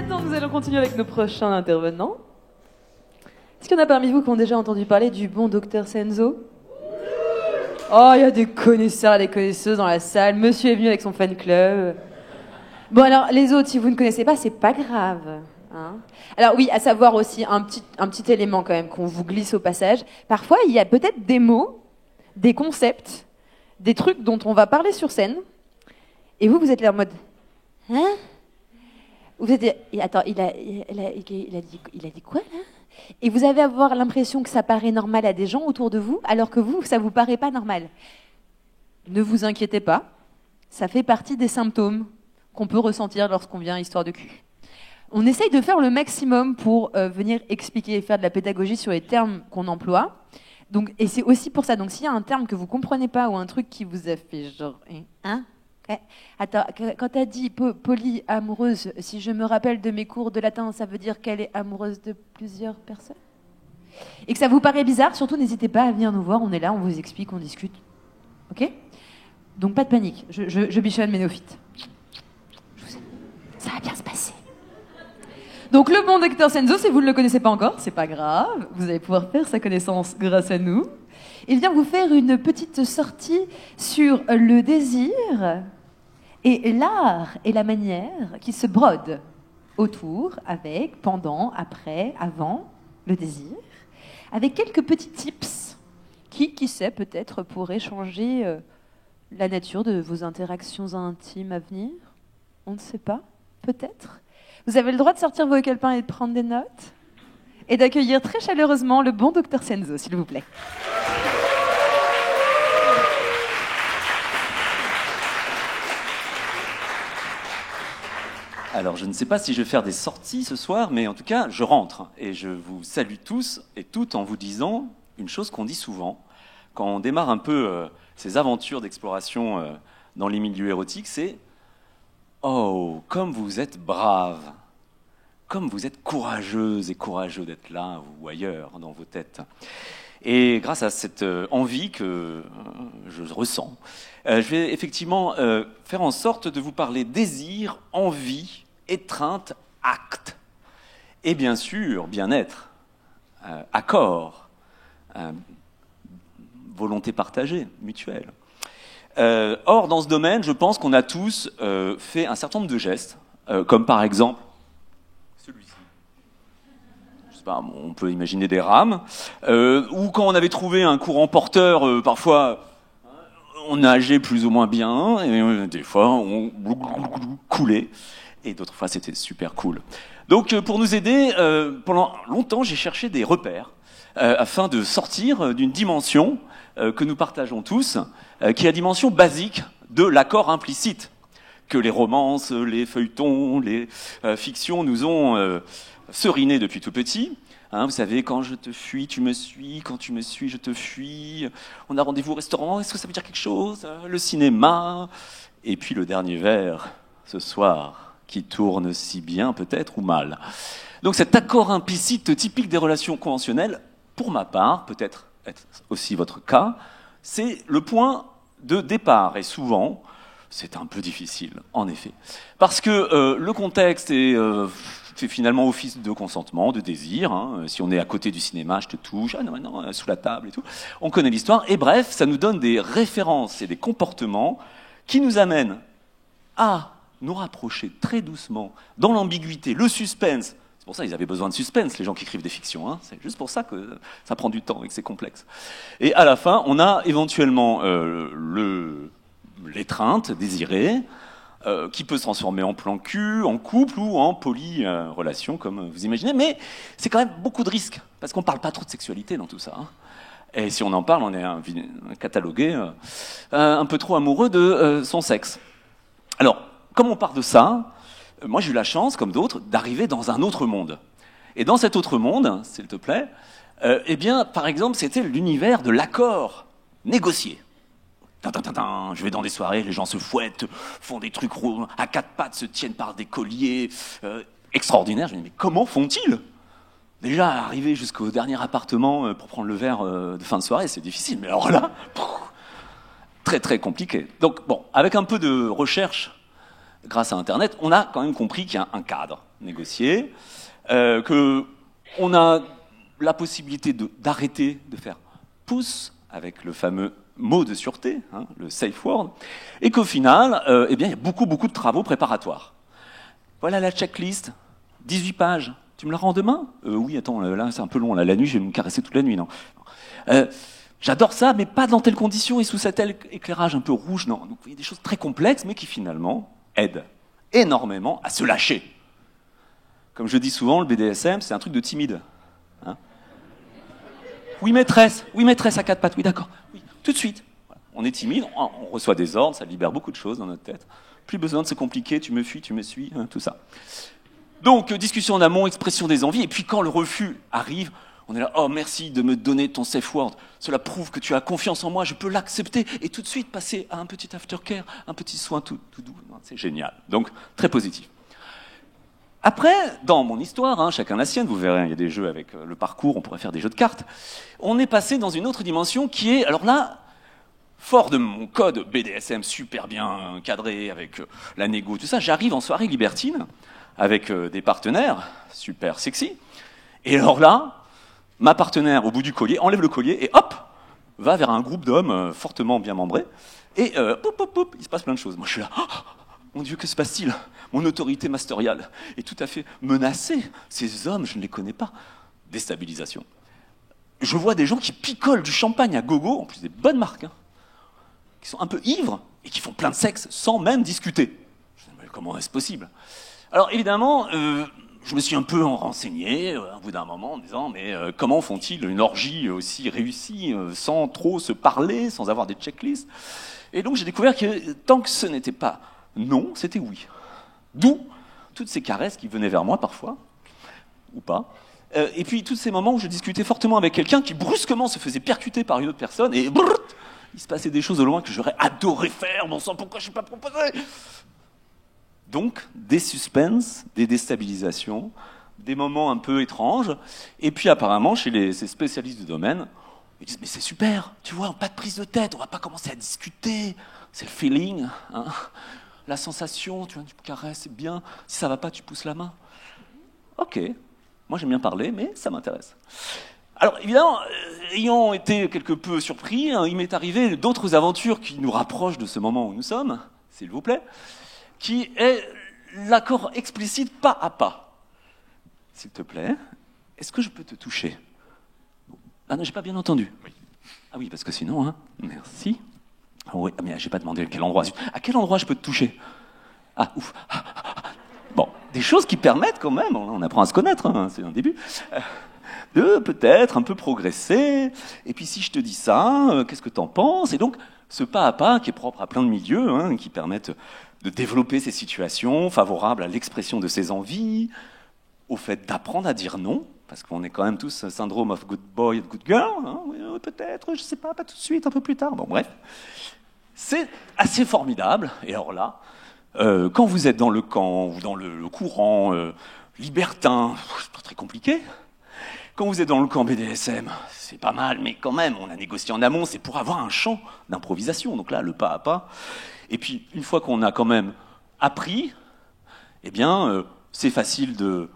maintenant, nous allons continuer avec nos prochains intervenants. Est-ce qu'il y en a parmi vous qui ont déjà entendu parler du bon docteur Senzo? Oh, il y a des connaisseurs et des connaisseuses dans la salle. Monsieur est venu avec son fan club. Bon, alors, les autres, si vous ne connaissez pas, c'est pas grave. Hein. Alors oui, à savoir aussi un petit élément quand même qu'on vous glisse au passage. Parfois, il y a peut-être des mots, des concepts, des trucs dont on va parler sur scène. Et vous êtes là en mode... Hein? Vous êtes... Attends, il a dit quoi, là? Et vous allez avoir l'impression que ça paraît normal à des gens autour de vous, alors que vous, ça vous paraît pas normal. Ne vous inquiétez pas, ça fait partie des symptômes qu'on peut ressentir lorsqu'on vient à Histoire de cul. On essaye de faire le maximum pour venir expliquer et faire de la pédagogie sur les termes qu'on emploie. Donc, et c'est aussi pour ça. Donc, s'il y a un terme que vous comprenez pas ou un truc qui vous a fait genre... Hein? Okay. Attends, quand tu as dit polyamoureuse, si je me rappelle de mes cours de latin, ça veut dire qu'elle est amoureuse de plusieurs personnes? Et que ça vous paraît bizarre, surtout n'hésitez pas à venir nous voir, on est là, on vous explique, on discute. Ok? Donc pas de panique, je bichonne mes néophytes. Ça va bien se passer. Donc le bon docteur Senzo, si vous ne le connaissez pas encore, c'est pas grave, vous allez pouvoir faire sa connaissance grâce à nous. Il vient vous faire une petite sortie sur le désir et l'art et la manière qui se brodent autour, avec, pendant, après, avant le désir, avec quelques petits tips qui sait, peut-être pourraient changer la nature de vos interactions intimes à venir. On ne sait pas, peut-être. Vous avez le droit de sortir vos calepins et de prendre des notes et d'accueillir très chaleureusement le bon docteur Senzo, s'il vous plaît. Alors, je ne sais pas si je vais faire des sorties ce soir, mais en tout cas, je rentre. Et je vous salue tous et toutes en vous disant une chose qu'on dit souvent. Quand on démarre un peu ces aventures d'exploration dans les milieux érotiques, c'est « Oh, comme vous êtes brave, comme vous êtes courageuse et courageux d'être là ou ailleurs dans vos têtes. » Et grâce à cette envie que je ressens, je vais effectivement faire en sorte de vous parler désir, envie, étreinte, acte. Et bien sûr, bien-être, accord, volonté partagée, mutuelle. Or, dans ce domaine, je pense qu'on a tous fait un certain nombre de gestes, comme par exemple celui-ci. On peut imaginer des rames, ou quand on avait trouvé un courant porteur, parfois on nageait plus ou moins bien, et des fois on coulait, et d'autres fois c'était super cool. Donc pour nous aider, pendant longtemps j'ai cherché des repères, afin de sortir d'une dimension que nous partageons tous, qui est la dimension basique de l'accord implicite, que les romances, les feuilletons, les fictions nous ont seriné depuis tout petit. Hein, vous savez, quand je te fuis, tu me suis, quand tu me suis, je te fuis, on a rendez-vous au restaurant, est-ce que ça veut dire quelque chose? Le cinéma, et puis le dernier vers, ce soir, qui tourne si bien peut-être ou mal. Donc cet accord implicite typique des relations conventionnelles, pour ma part, peut-être être aussi votre cas, c'est le point de départ, et souvent, c'est un peu difficile, en effet. Parce que le contexte fait finalement office de consentement, de désir. Hein. Si on est à côté du cinéma, je te touche, ah non, sous la table et tout. On connaît l'histoire. Et bref, ça nous donne des références et des comportements qui nous amènent à nous rapprocher très doucement dans l'ambiguïté, le suspense. C'est pour ça qu'ils avaient besoin de suspense, les gens qui écrivent des fictions. Hein. C'est juste pour ça que ça prend du temps et que c'est complexe. Et à la fin, on a éventuellement l'étreinte désirée, qui peut se transformer en plan cul, en couple ou en poly-relation, comme vous imaginez. Mais c'est quand même beaucoup de risques, parce qu'on ne parle pas trop de sexualité dans tout ça. Hein. Et si on en parle, on est catalogué un peu trop amoureux de son sexe. Alors, comme on part de ça, moi j'ai eu la chance, comme d'autres, d'arriver dans un autre monde. Et dans cet autre monde, s'il te plaît, eh bien, par exemple, c'était l'univers de l'accord négocié. Je vais dans des soirées, les gens se fouettent, font des trucs à quatre pattes, se tiennent par des colliers extraordinaires. Je me dis, mais comment font-ils? Déjà, arriver jusqu'au dernier appartement pour prendre le verre de fin de soirée, c'est difficile. Mais alors là, très très compliqué. Donc bon, avec un peu de recherche, grâce à Internet, on a quand même compris qu'il y a un cadre. négocier, qu'on a la possibilité d'arrêter de faire pouce avec le fameux mot de sûreté, hein, le safe word, et qu'au final, eh bien, il y a beaucoup de travaux préparatoires. Voilà la checklist, 18 pages. Tu me la rends demain ? Oui, attends, là c'est un peu long, là, la nuit, je vais me caresser toute la nuit, non. J'adore ça, mais pas dans telles conditions et sous cet éclairage un peu rouge, non. Donc, vous voyez des choses très complexes, mais qui finalement aident énormément à se lâcher. Comme je dis souvent, le BDSM, c'est un truc de timide. Hein, oui, maîtresse, à quatre pattes, oui, d'accord, oui, tout de suite. Voilà. On est timide, on reçoit des ordres, ça libère beaucoup de choses dans notre tête. Plus besoin de se compliquer, tu me fuis, tu me suis, hein, tout ça. Donc, discussion en amont, expression des envies, et puis quand le refus arrive, on est là, oh merci de me donner ton safe word, cela prouve que tu as confiance en moi, je peux l'accepter, et tout de suite passer à un petit aftercare, un petit soin tout doux, c'est génial. Donc, très positif. Après, dans mon histoire, hein, chacun la sienne, vous verrez, il y a des jeux avec le parcours, on pourrait faire des jeux de cartes, on est passé dans une autre dimension qui est, alors là, fort de mon code BDSM super bien cadré, avec la négo, tout ça, j'arrive en soirée libertine, avec des partenaires super sexy, et alors là, ma partenaire, au bout du collier, enlève le collier, et hop, va vers un groupe d'hommes fortement bien membrés, et il se passe plein de choses. Moi je suis là, oh, mon Dieu, que se passe-t-il ? Mon autorité mastoriale est tout à fait menacée. Ces hommes, je ne les connais pas. Déstabilisation. Je vois des gens qui picolent du champagne à gogo, en plus des bonnes marques, hein, qui sont un peu ivres et qui font plein de sexe sans même discuter. Je me dis, mais comment est-ce possible ? Alors évidemment, je me suis un peu renseigné au bout d'un moment en me disant, mais comment font-ils une orgie aussi réussie sans trop se parler, sans avoir des checklists ? Et donc j'ai découvert que tant que ce n'était pas non, c'était oui. D'où toutes ces caresses qui venaient vers moi parfois, ou pas. Et puis tous ces moments où je discutais fortement avec quelqu'un qui brusquement se faisait percuter par une autre personne et brrrt, il se passait des choses au loin que j'aurais adoré faire, bon sang, pourquoi je ne suis pas proposé ? Donc des suspens, des déstabilisations, des moments un peu étranges, et puis apparemment chez ces spécialistes du domaine, ils disent mais c'est super, tu vois, pas de prise de tête, on va pas commencer à discuter, c'est le feeling, hein. La sensation, tu me caresses, c'est bien. Si ça va pas, tu pousses la main. Ok, moi j'aime bien parler, mais ça m'intéresse. Alors évidemment, ayant été quelque peu surpris, hein, il m'est arrivé d'autres aventures qui nous rapprochent de ce moment où nous sommes, s'il vous plaît, qui est l'accord explicite pas à pas. S'il te plaît, est-ce que je peux te toucher ? Ah non, j'ai pas bien entendu. Oui. Ah oui, parce que sinon, hein, merci. Oh oui, mais j'ai pas demandé à quel endroit. À quel endroit je peux te toucher ? Ah, ouf. Bon, des choses qui permettent quand même, on apprend à se connaître, hein, c'est un début, de peut-être un peu progresser. Et puis si je te dis ça, qu'est-ce que t'en penses ? Et donc, ce pas à pas qui est propre à plein de milieux, hein, qui permettent de développer ces situations favorables à l'expression de ses envies, au fait d'apprendre à dire non, parce qu'on est quand même tous syndrome of good boy and good girl, hein, peut-être, je sais pas tout de suite, un peu plus tard, bon bref. C'est assez formidable, et alors là, quand vous êtes dans le camp, ou dans le courant libertin, c'est pas très compliqué. Quand vous êtes dans le camp BDSM, c'est pas mal, mais quand même, on a négocié en amont, c'est pour avoir un champ d'improvisation, donc là, le pas à pas. Et puis, une fois qu'on a quand même appris, eh bien, c'est facile de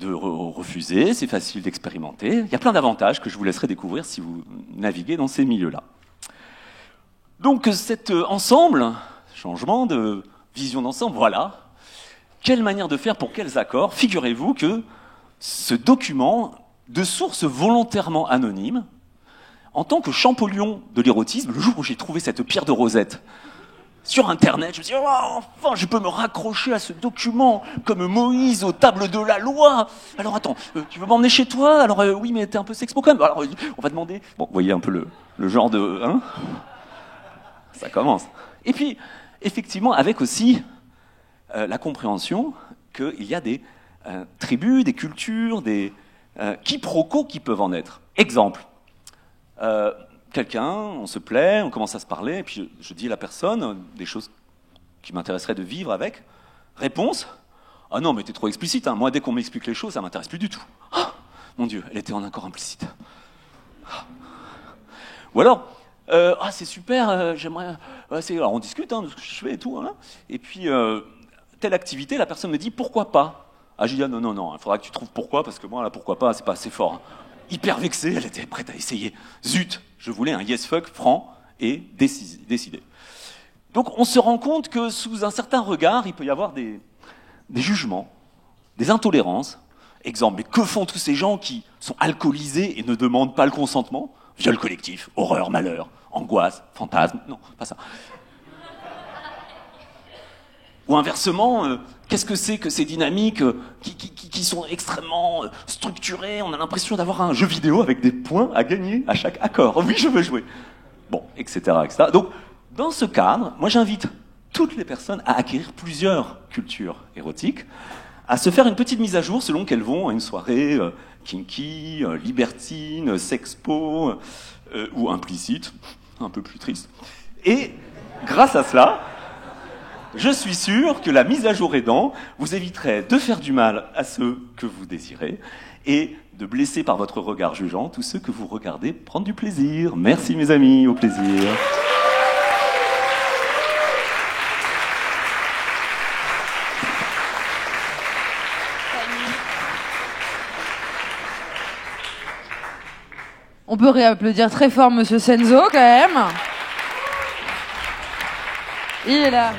refuser, c'est facile d'expérimenter. Il y a plein d'avantages que je vous laisserai découvrir si vous naviguez dans ces milieux-là. Donc cet ensemble, changement de vision d'ensemble, voilà. Quelle manière de faire pour quels accords ? Figurez-vous que ce document, de source volontairement anonyme, en tant que Champollion de l'érotisme, le jour où j'ai trouvé cette pierre de Rosette, sur Internet, je me suis dit, oh, enfin, je peux me raccrocher à ce document comme Moïse aux tables de la loi. Alors attends, tu veux m'emmener chez toi ? Alors oui, mais t'es un peu sexpo quand même. Alors on va demander... Bon, vous voyez un peu le genre de... Hein ? Ça commence. Et puis, effectivement, avec aussi la compréhension qu'il y a des tribus, des cultures, des quiproquos qui peuvent en être. Exemple. Quelqu'un, on se plaît, on commence à se parler, et puis je dis à la personne des choses qui m'intéresseraient de vivre avec. Réponse : ah non, mais t'es trop explicite, hein. Moi, dès qu'on m'explique les choses, ça m'intéresse plus du tout. Oh, mon Dieu, elle était en accord implicite. Ou alors, ah c'est super, j'aimerais... alors on discute de ce que je fais et tout, hein. Et puis, telle activité, la personne me dit, pourquoi pas ? Ah, j'ai dit, ah, non, il faudra que tu trouves pourquoi, parce que moi, là, pourquoi pas, c'est pas assez fort. Hyper vexée, elle était prête à essayer. Zut, je voulais un yes fuck franc et décidé. Donc, on se rend compte que sous un certain regard, il peut y avoir des jugements, des intolérances. Exemple, mais que font tous ces gens qui sont alcoolisés et ne demandent pas le consentement? Viol collectif, horreur, malheur, angoisse, fantasme. Non, pas ça. Ou inversement, qu'est-ce que c'est que ces dynamiques qui sont extrêmement structurées? On a l'impression d'avoir un jeu vidéo avec des points à gagner à chaque accord. Oui, je veux jouer. Bon, etc., etc. Donc, dans ce cadre, moi j'invite toutes les personnes à acquérir plusieurs cultures érotiques, à se faire une petite mise à jour selon qu'elles vont à une soirée kinky, libertine, sexpo ou implicite, un peu plus triste. Et grâce à cela, je suis sûr que la mise à jour aidant vous éviterait de faire du mal à ceux que vous désirez et de blesser par votre regard jugeant tous ceux que vous regardez prendre du plaisir. Merci mes amis, au plaisir. On peut réapplaudir très fort Monsieur Senzo, quand même. Il est là.